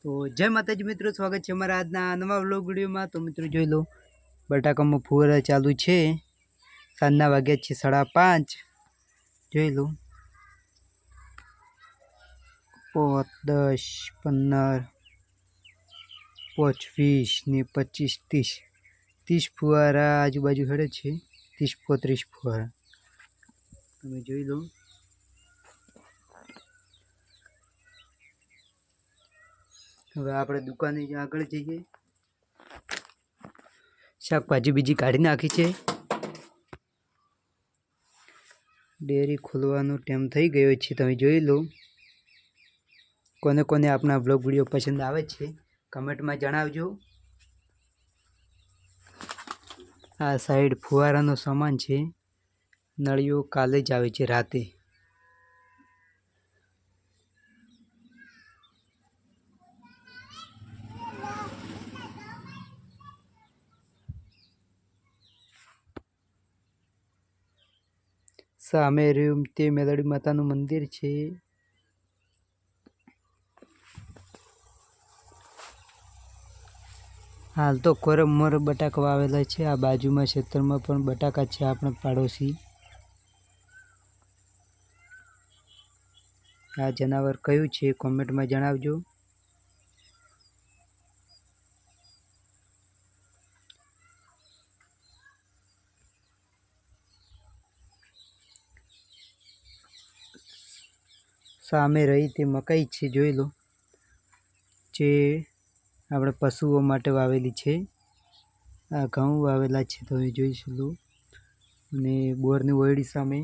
તો જય માતાજી મિત્રો, સ્વાગત છે અમારા આજના નવા વ્લોગ વિડીયોમાં। તો મિત્રો જોઈ લો, બટાકામાં ફુવારા ચાલુ છે। સાંજના વાગ્યા છે 5:30। જોઈ લો, 5, 10, 15, 20 ને 25, 30 ફુવારા આજુબાજુ હેડે છે। 30-35 ફુવારા તમે જોઈ લો। હવે આપણે દુકાને આગળ જઈએ। શાકભાજી બીજી કાઢી નાખી છે। ડેરી ખોલવાનો ટાઈમ થઈ ગયો છે, તમે જોઈ લો। કોને કોને આપણા બ્લોગ વિડીયો પસંદ આવે છે કમેન્ટમાં જણાવજો। આ સાઈડ ફુવારાનો સામાન છે। નળીઓ કાલે જ આવે છે રાતે। સામે રહ્યું તે મેલડી માતાનું મંદિર છે। હાલ તો કોરમોર બટાકા વાવેલા છે। આ બાજુમાં ખેતરમાં પણ બટાકા છે આપણા પાડોશી। આ જનાવર કયું છે કોમેન્ટમાં જણાવજો। સામે રહી તે મકાઈ છે, જોઈ લો, જે આપણે પશુઓ માટે વાવેલી છે। આ ઘઉં વાવેલા છે, તમે જોઈ શકો। અને બોરની ઓયડી સામે